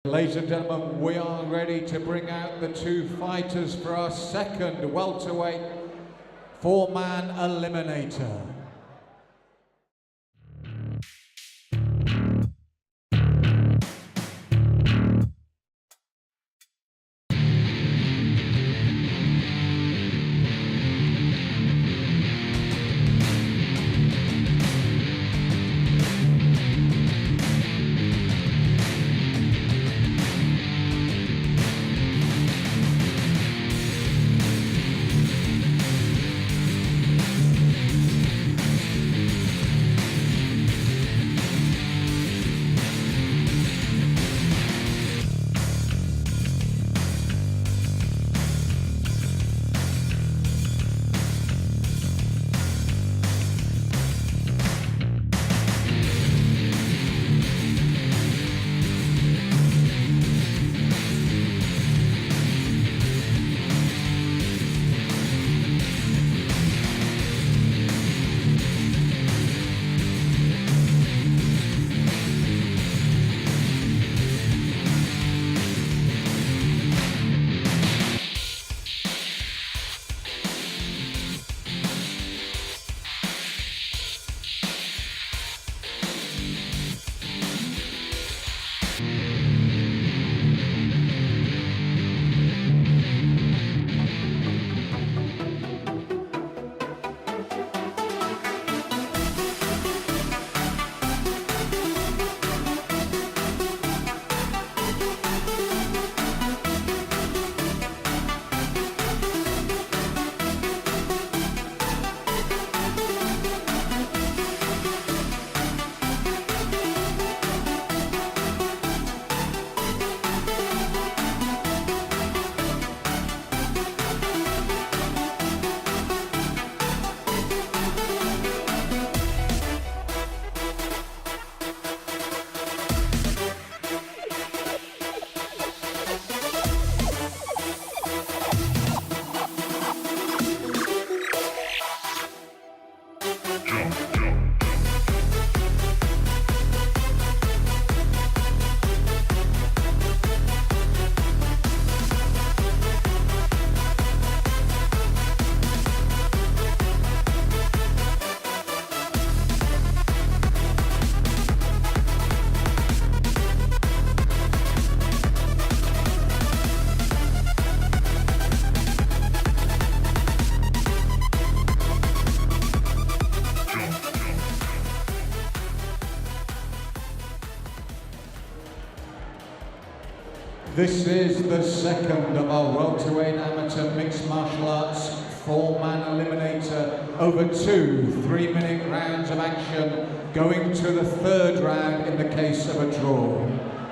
Ladies and gentlemen, we are ready to bring out the two fighters for our second welterweight four-man eliminator. This is the second of our welterweight amateur mixed martial arts four-man eliminator over two 3-minute rounds of action, going to the third round in the case of a draw.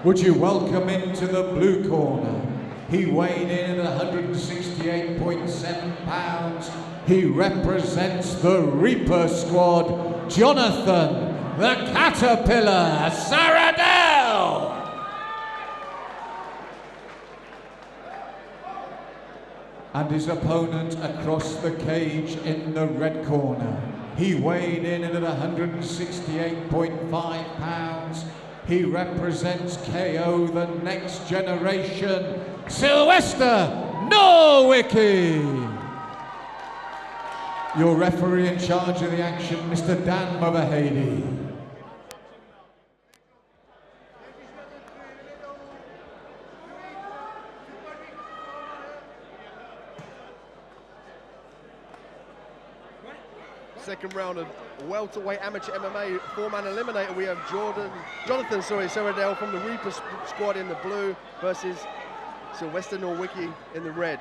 Would you welcome into the blue corner? He weighed in at 168.7 pounds. He represents the Reaper squad, Jonathan the Caterpillar Sarradel. And his opponent across the cage in the red corner. He weighed in at 168.5 pounds. He represents KO the next generation, Sylwester, Norwicky. Your referee in charge of the action, Mr. Dan Mulvahey. Second round of welterweight amateur MMA four-man eliminator. We have Jonathan Sarradel from the Reaper squad in the blue versus Sylwester Norwicky in the red.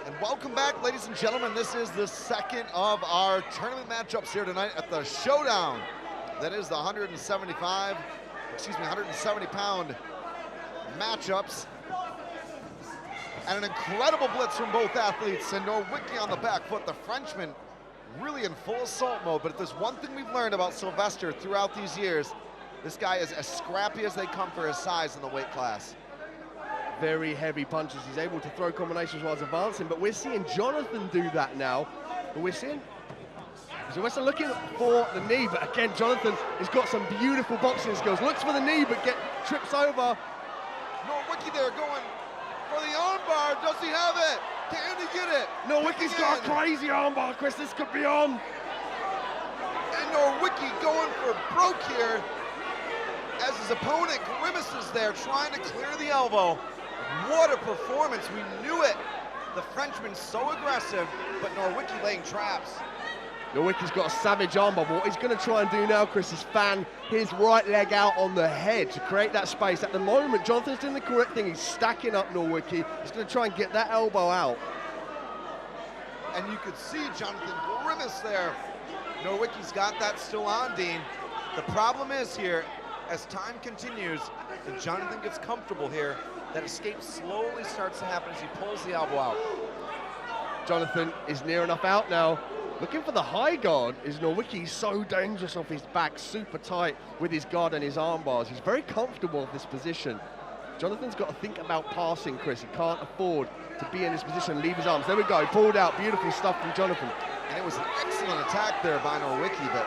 And welcome back, ladies and gentlemen. This is the second of our tournament matchups here tonight at the showdown. That is the 170-pound matchups. And an incredible blitz from both athletes. And Norwicky on the back foot, the Frenchman, really in full assault mode. But if there's one thing we've learned about Sylwester throughout these years, this guy is as scrappy as they come for his size in the weight class. Very heavy punches. He's able to throw combinations while he's advancing, but we're seeing Jonathan do that now. But we're seeing Sylwester looking for the knee, but again, Jonathan has got some beautiful boxing skills. Looks for the knee, but trips over Norwicky there going for the armbar. Does he have it? Can he get it? Norwicky's got a crazy armbar, Chris. This could be on. And Norwicky going for broke here as his opponent grimaces there, trying to clear the elbow. What a performance. We knew it. The Frenchman's so aggressive, but Norwicky laying traps. Norwicky's got a savage armbar, but what he's going to try and do now, Chris, is fan his right leg out on the head to create that space. At the moment, Jonathan's doing the correct thing. He's stacking up Norwicky. He's going to try and get that elbow out. And you could see Jonathan grimace there. Norwicky's got that still on, Dean. The problem is here, as time continues, and Jonathan gets comfortable here, that escape slowly starts to happen as he pulls the elbow out. Jonathan is near enough out now. Looking for the high guard is Norwicky. He's so dangerous off his back, super tight with his guard and his arm bars. He's very comfortable in this position. Jonathan's got to think about passing, Chris. He can't afford to be in this position, leave his arms. There we go, pulled out, beautiful stuff from Jonathan. And it was an excellent attack there by Norwicky, but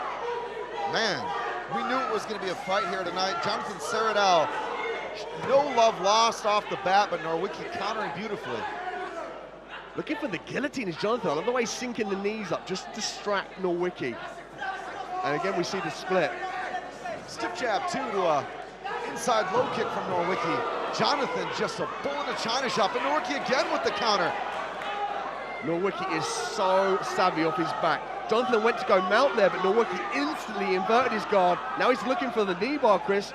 man, we knew it was going to be a fight here tonight. Jonathan Sarradel, no love lost off the bat, but Norwicky countering beautifully. Looking for the guillotine is Jonathan. I love the way he's sinking the knees up, just to distract Norwicky. And again, we see the split. Stiff jab, too, to a inside low kick from Norwicky. Jonathan just a bull in a china shop, and Norwicky again with the counter. Norwicky is so savvy off his back. Jonathan went to go mount there, but Norwicky instantly inverted his guard. Now he's looking for the knee bar, Chris.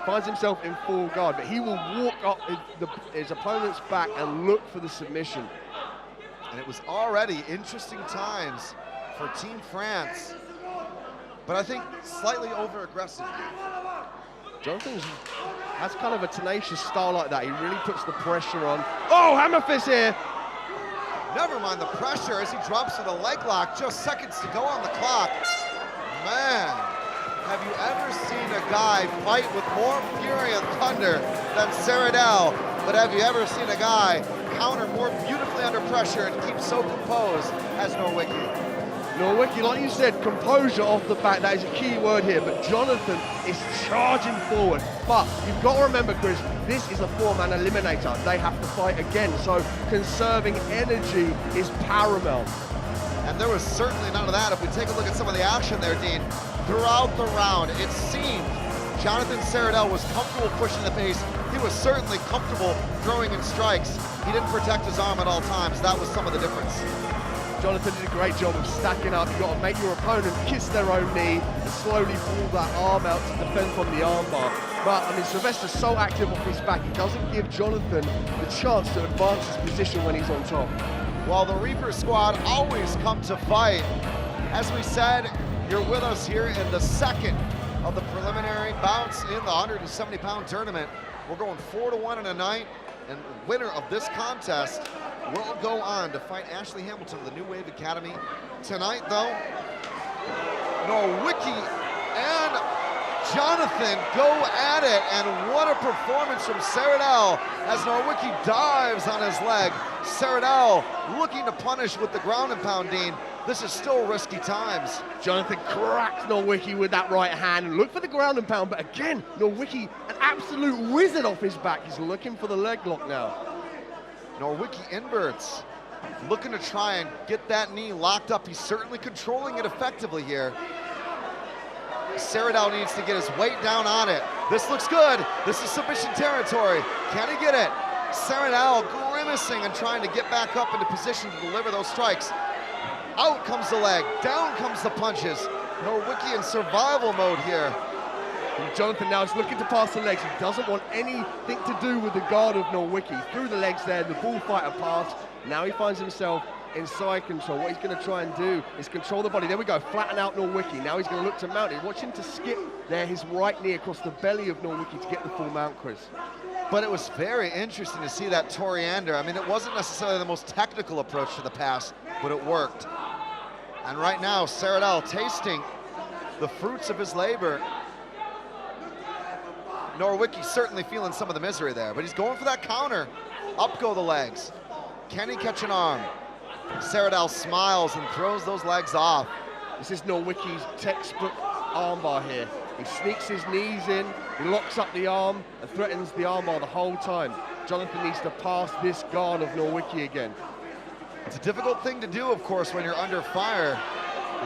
Finds himself in full guard, but he will walk up his opponent's back and look for the submission. And it was already interesting times for Team France, but I think slightly over-aggressive. Jonathan has kind of a tenacious style like that. He really puts the pressure on. Oh, hammer fist here. Never mind the pressure as he drops to the leg lock. Just seconds to go on the clock. Man, have you ever seen a guy fight with more fury and thunder than Sarradel? But have you ever seen a guy counter more beautifully under pressure and keep so composed as Norwicky? Norwicky, like you said, composure off the back, that is a key word here, but Jonathan is charging forward. But you've got to remember, Chris, this is a four-man eliminator. They have to fight again, so conserving energy is paramount. And there was certainly none of that. If we take a look at some of the action there, Dean, throughout the round, it seemed Jonathan Sarradel was comfortable pushing the pace. He was certainly comfortable throwing in strikes. He didn't protect his arm at all times. That was some of the difference. Jonathan did a great job of stacking up. You've got to make your opponent kiss their own knee and slowly pull that arm out to defend from the armbar. But, I mean, Sylwester's so active off his back, it doesn't give Jonathan the chance to advance his position when he's on top. While the Reaper squad always come to fight, as we said, you're with us here in the second of the preliminary bouts in the 170-pound tournament. We're going 4-1 in a night, and the winner of this contest will go on to fight Ashley Hamilton of the New Wave Academy. Tonight, though, Norwicky and Jonathan go at it, and what a performance from Sarradel as Norwicky dives on his leg. Sarradel looking to punish with the ground and pound, Dean. This is still risky times. Jonathan cracks Norwicky with that right hand and look for the ground and pound, but again, Norwicky, an absolute wizard off his back. He's looking for the leg lock now. Norwicky inverts, looking to try and get that knee locked up. He's certainly controlling it effectively here. Sarradel needs to get his weight down on it. This looks good. This is submission territory. Can he get it? Sarradel grimacing and trying to get back up into position to deliver those strikes. Out comes the leg, down comes the punches. Norwicky in survival mode here. And Jonathan now is looking to pass the legs. He doesn't want anything to do with the guard of Norwicky. Through the legs there, the bullfighter passed. Now he finds himself in side control. What he's going to try and do is control the body. There we go, flatten out Norwicky. Now he's going to look to mount it. Watch him to skip there, his right knee across the belly of Norwicky to get the full mount, Chris. But it was very interesting to see that Toriander. I mean, it wasn't necessarily the most technical approach to the pass, but it worked. And right now, Sarradel tasting the fruits of his labor. Norwicky certainly feeling some of the misery there, but he's going for that counter. Up go the legs. Can he catch an arm? Sarradel smiles and throws those legs off. This is Norwicky's textbook armbar here. He sneaks his knees in, he locks up the arm and threatens the armbar the whole time. Jonathan needs to pass this guard of Norwicky again. It's a difficult thing to do, of course, when you're under fire.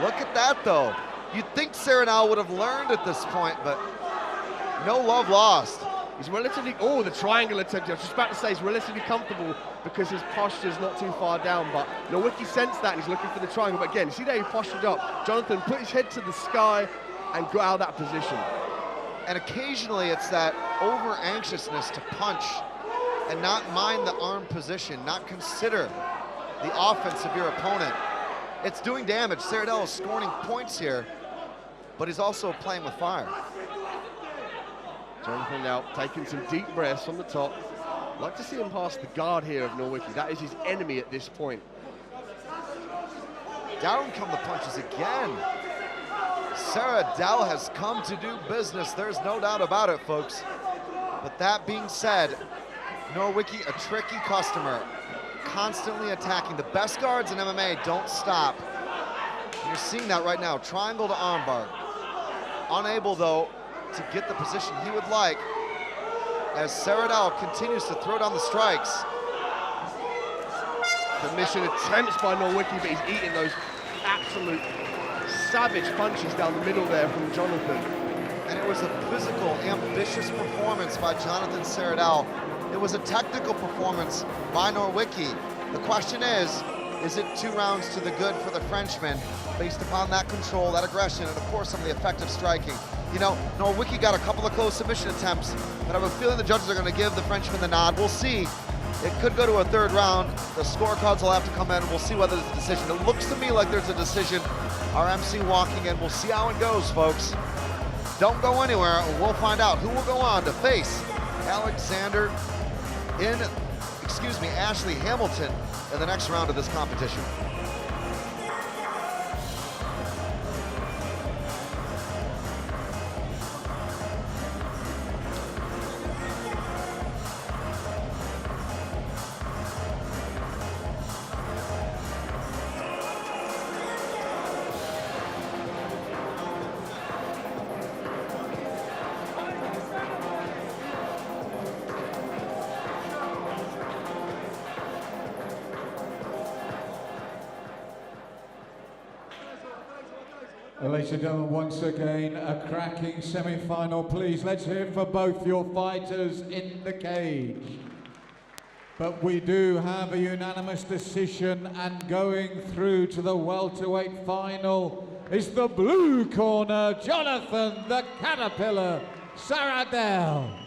Look at that, though. You'd think Sarradel would have learned at this point, but no love lost. He's relatively, oh, the triangle attempt. I was just about to say he's relatively comfortable because his posture's not too far down, but Norwicky sensed that and he's looking for the triangle. But again, see there he postured up. Jonathan put his head to the sky and got out of that position. And occasionally it's that over-anxiousness to punch and not mind the arm position, not consider the offense of your opponent. It's doing damage. Sarradel is scoring points here, but he's also playing with fire. Jonathan now taking some deep breaths from the top. I'd like to see him pass the guard here of Norwicky. That is his enemy at this point. Down come the punches again. Sarradel has come to do business. There's no doubt about it, folks. But that being said, Norwicky, a tricky customer, constantly attacking. The best guards in MMA don't stop. And you're seeing that right now, triangle to armbar. Unable, though, to get the position he would like as Sarradel continues to throw down the strikes. Submission attempts by Norwicky, but he's eating those absolute savage punches down the middle there from Jonathan. And it was a physical, ambitious performance by Jonathan Sarradel. It was a technical performance by Norwicky. The question is it 2 rounds to the good for the Frenchman based upon that control, that aggression, and of course some of the effective striking? You know, Norwicky got a couple of close submission attempts, but I have a feeling the judges are going to give the Frenchman the nod. We'll see. It could go to a 3rd round. The scorecards will have to come in, and we'll see whether there's a decision. It looks to me like there's a decision. Our MC walking in. We'll see how it goes, folks. Don't go anywhere, and we'll find out who will go on to face Ashley Hamilton in the next round of this competition. Ladies and gentlemen, once again, a cracking semi-final. Please, let's hear for both your fighters in the cage. But we do have a unanimous decision, and going through to the welterweight final is the blue corner, Jonathan the Caterpillar Sarradel.